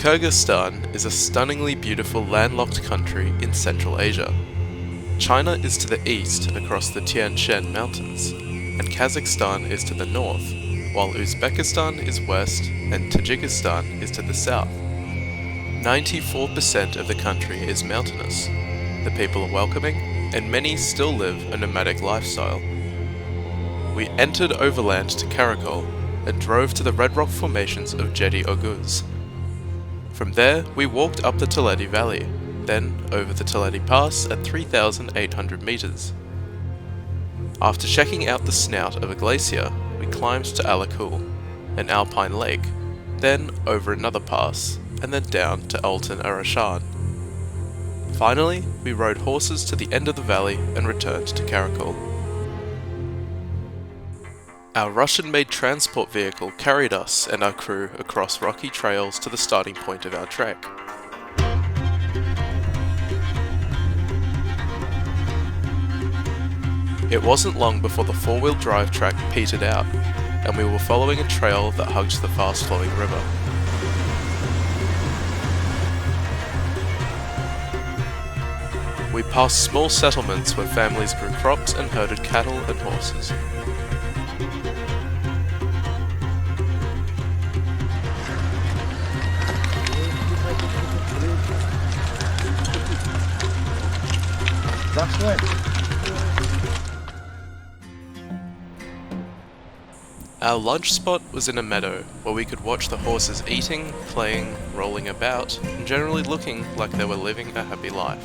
Kyrgyzstan is a stunningly beautiful landlocked country in Central Asia. China is to the east across the Tian Shan Mountains, and Kazakhstan is to the north, while Uzbekistan is west and Tajikistan is to the south. 94% of the country is mountainous. The people are welcoming, and many still live a nomadic lifestyle. We entered overland to Karakol and drove to the red rock formations of Jety Oguz. From there, we walked up the Telety Valley, then over the Telety Pass at 3,800 meters. After checking out the snout of a glacier, we climbed to Ala Kul, an alpine lake, then over another pass, and then down to Altyn Arashan. Finally, we rode horses to the end of the valley and returned to Karakol. Our Russian-made transport vehicle carried us and our crew across rocky trails to the starting point of our trek. It wasn't long before the four-wheel drive track petered out, and we were following a trail that hugged the fast-flowing river. We passed small settlements where families grew crops and herded cattle and horses. Our lunch spot was in a meadow where we could watch the horses eating, playing, rolling about, and generally looking like they were living a happy life.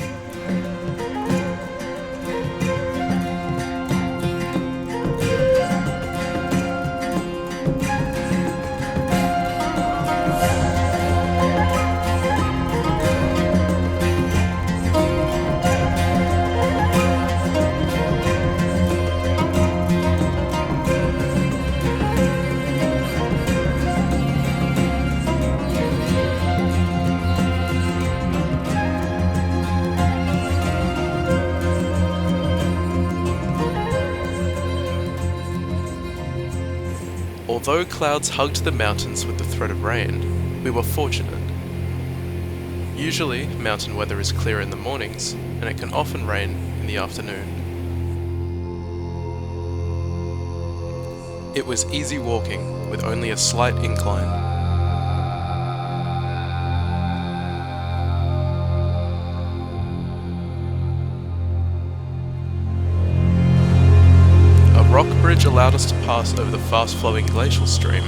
Although clouds hugged the mountains with the threat of rain, we were fortunate. Usually, mountain weather is clear in the mornings, and it can often rain in the afternoon. It was easy walking, with only a slight incline. A rock bridge allowed us to pass over the fast-flowing glacial stream.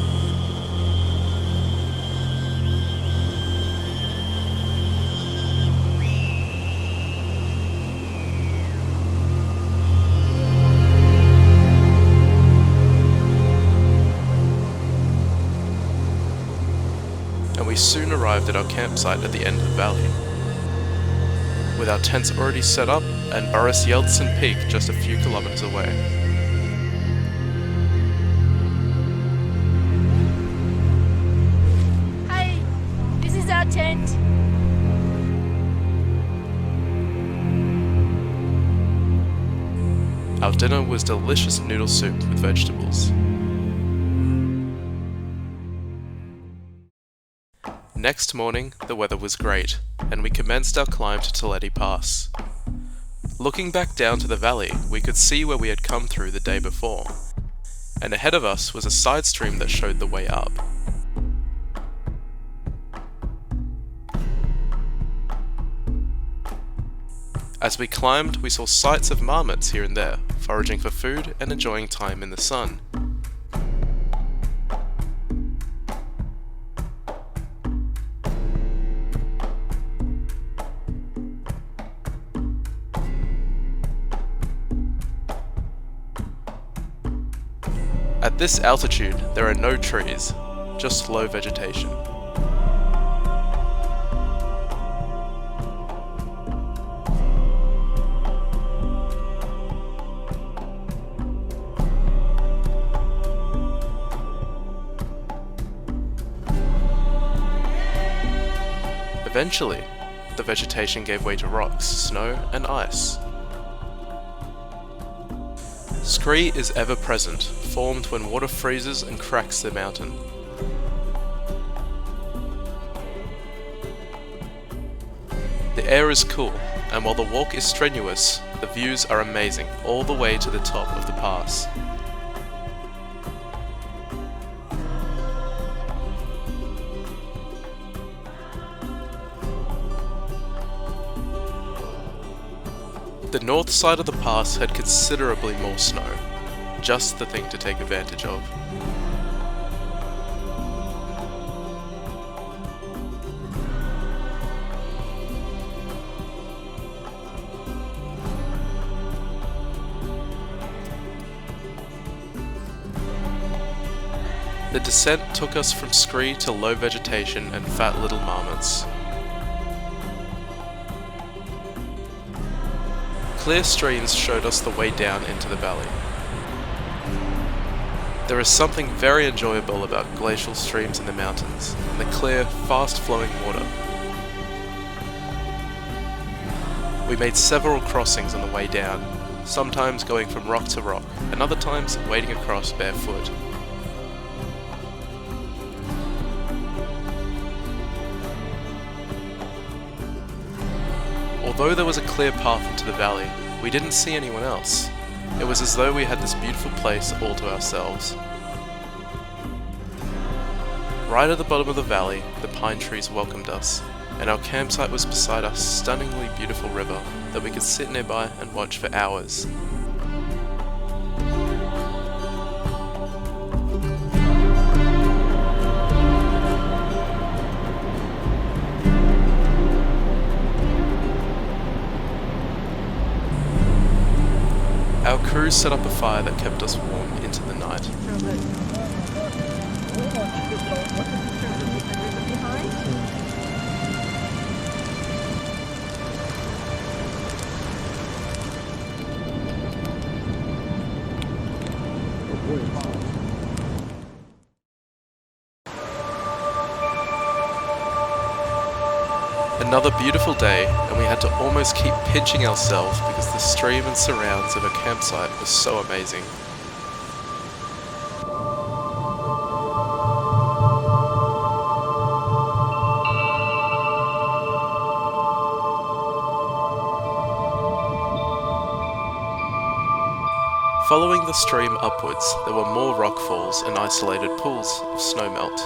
And we soon arrived at our campsite at the end of the valley, with our tents already set up and Boris Yeltsin Peak just a few kilometers away. Tent. Our dinner was delicious noodle soup with vegetables. Next morning, the weather was great, and we commenced our climb to Telety Pass. Looking back down to the valley, we could see where we had come through the day before, and ahead of us was a side stream that showed the way up. As we climbed, we saw sights of marmots here and there, foraging for food and enjoying time in the sun. At this altitude, there are no trees, just low vegetation. Eventually, the vegetation gave way to rocks, snow, and ice. Scree is ever present, formed when water freezes and cracks the mountain. The air is cool, and while the walk is strenuous, the views are amazing all the way to the top of the pass. The north side of the pass had considerably more snow, just the thing to take advantage of. The descent took us from scree to low vegetation and fat little marmots. Clear streams showed us the way down into the valley. There is something very enjoyable about glacial streams in the mountains, and the clear, fast-flowing water. We made several crossings on the way down, sometimes going from rock to rock, and other times wading across barefoot. Although there was a clear path into the valley, we didn't see anyone else. It was as though we had this beautiful place all to ourselves. Right at the bottom of the valley, the pine trees welcomed us, and our campsite was beside a stunningly beautiful river that we could sit nearby and watch for hours. Our crew set up a fire that kept us warm into the night. Another beautiful day, and we had to almost keep pinching ourselves because the stream and surrounds of our campsite was so amazing. Following the stream upwards, there were more rock falls and isolated pools of snowmelt.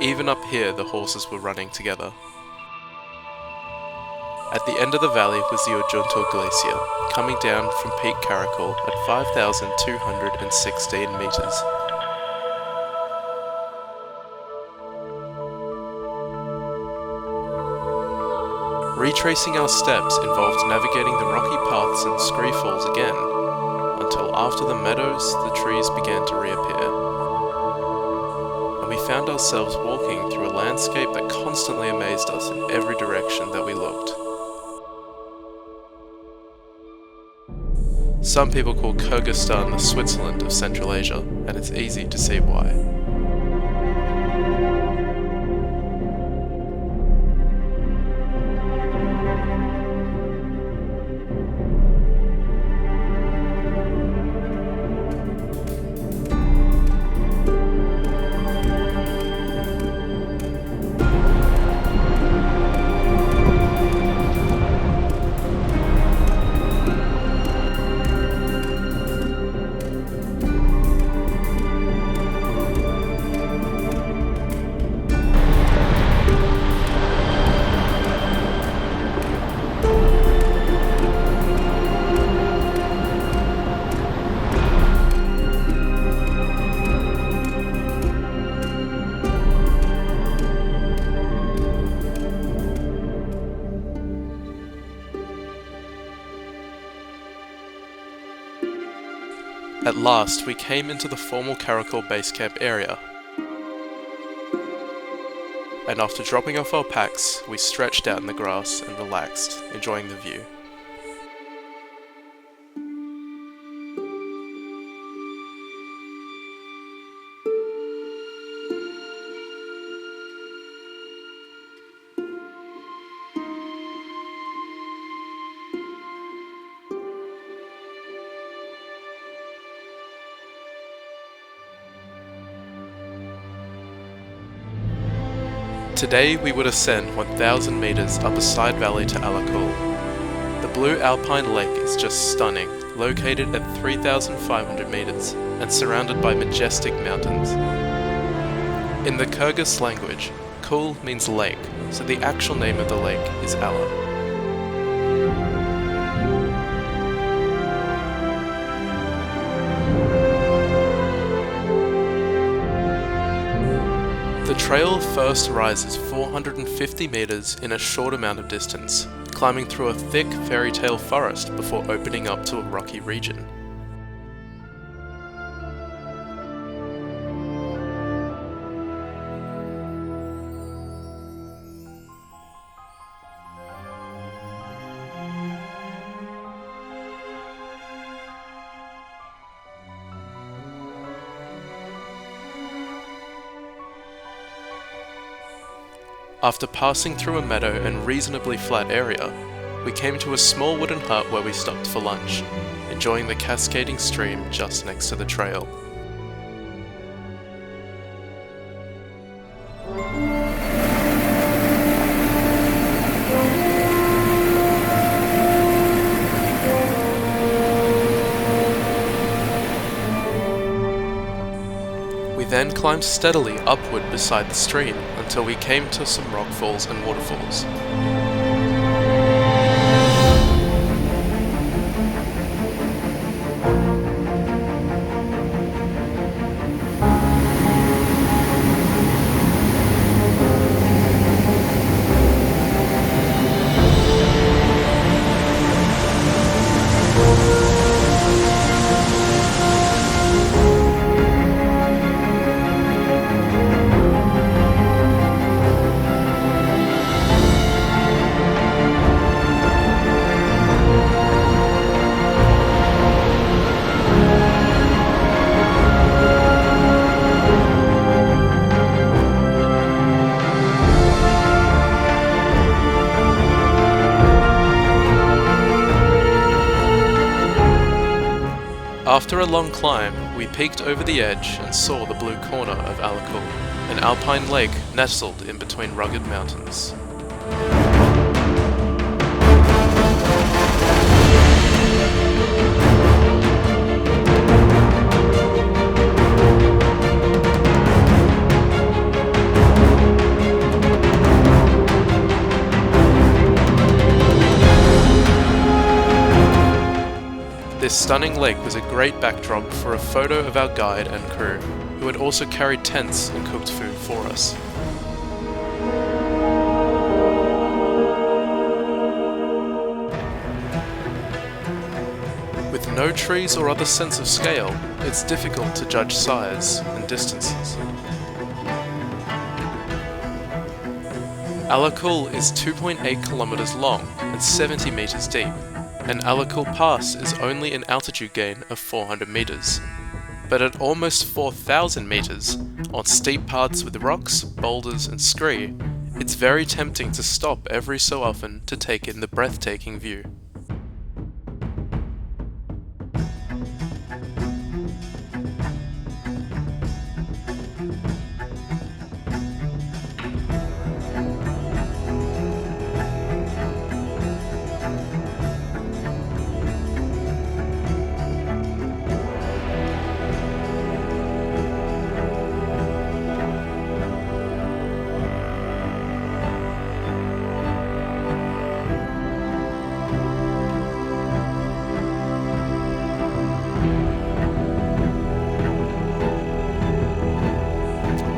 Even up here, the horses were running together. At the end of the valley was the Ojunto Glacier, coming down from Peak Karakol at 5,216 meters. Retracing our steps involved navigating the rocky paths and scree falls again, until after the meadows, the trees began to reappear. We found ourselves walking through a landscape that constantly amazed us in every direction that we looked. Some people call Kyrgyzstan the Switzerland of Central Asia, and it's easy to see why. At last, we came into the formal Karakol base camp area, and after dropping off our packs, we stretched out in the grass and relaxed, enjoying the view. Today we would ascend 1,000 meters up a side valley to Ala Kul. The blue alpine lake is just stunning, located at 3,500 meters and surrounded by majestic mountains. In the Kyrgyz language, Kul means lake, so the actual name of the lake is Ala. The trail first rises 450 meters in a short amount of distance, climbing through a thick fairy tale forest before opening up to a rocky region. After passing through a meadow and reasonably flat area, we came to a small wooden hut where we stopped for lunch, enjoying the cascading stream just next to the trail. We then climbed steadily upward beside the stream until we came to some rockfalls and waterfalls. After a long climb, we peeked over the edge and saw the blue corner of AlaKul, an alpine lake nestled in between rugged mountains. This stunning lake was a great backdrop for a photo of our guide and crew, who had also carried tents and cooked food for us. With no trees or other sense of scale, it's difficult to judge size and distances. Ala Kul is 2.8 kilometers long and 70 meters deep, and Telety Pass is only an altitude gain of 400 meters. But at almost 4,000 meters, on steep paths with rocks, boulders and scree, it's very tempting to stop every so often to take in the breathtaking view.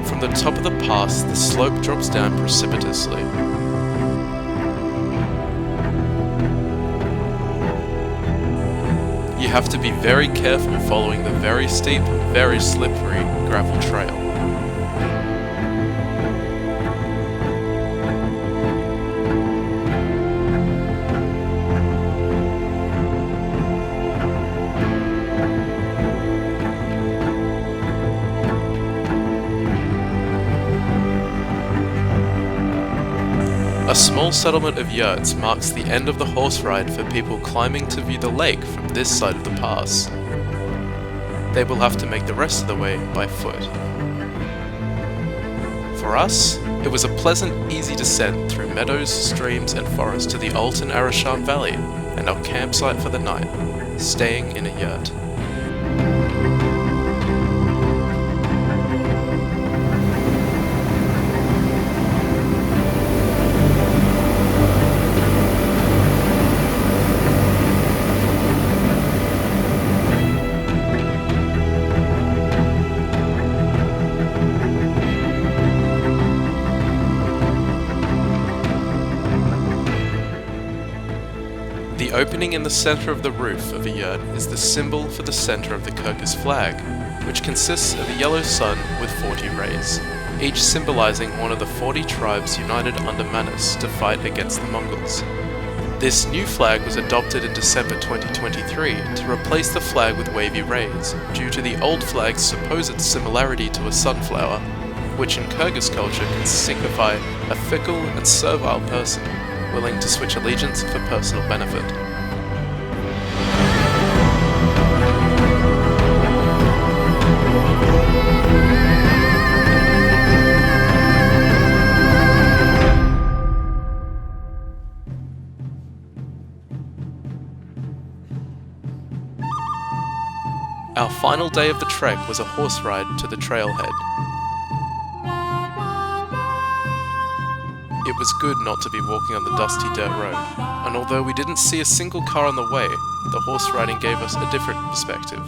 From the top of the pass, the slope drops down precipitously. You have to be very careful following the very steep, very slippery gravel trail. A small settlement of yurts marks the end of the horse ride for people climbing to view the lake from this side of the pass. They will have to make the rest of the way by foot. For us, It was a pleasant, easy descent through meadows, streams and forests to the Altyn Arashan Valley and our campsite for the night, staying in a yurt. The opening in the center of the roof of a yurt is the symbol for the center of the Kyrgyz flag, which consists of a yellow sun with 40 rays, each symbolizing one of the 40 tribes united under Manus to fight against the Mongols. This new flag was adopted in December 2023 to replace the flag with wavy rays, due to the old flag's supposed similarity to a sunflower, which in Kyrgyz culture can signify a fickle and servile person willing to switch allegiance for personal benefit. Our final day of the trek was a horse ride to the trailhead. It was good not to be walking on the dusty dirt road, and although we didn't see a single car on the way, the horse riding gave us a different perspective.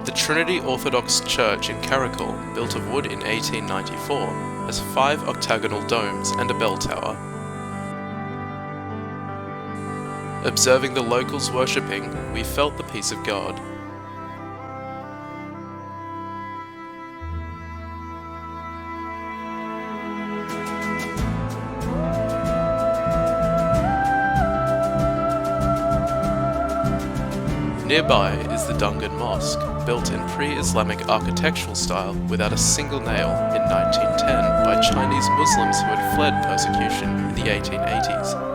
The Trinity Orthodox Church in Karakol, built of wood in 1894, has 5 octagonal domes and a bell tower. Observing the locals worshipping, we felt the peace of God. Nearby is the Dungan Mosque, built in pre-Islamic architectural style without a single nail in 1910 by Chinese Muslims who had fled persecution in the 1880s.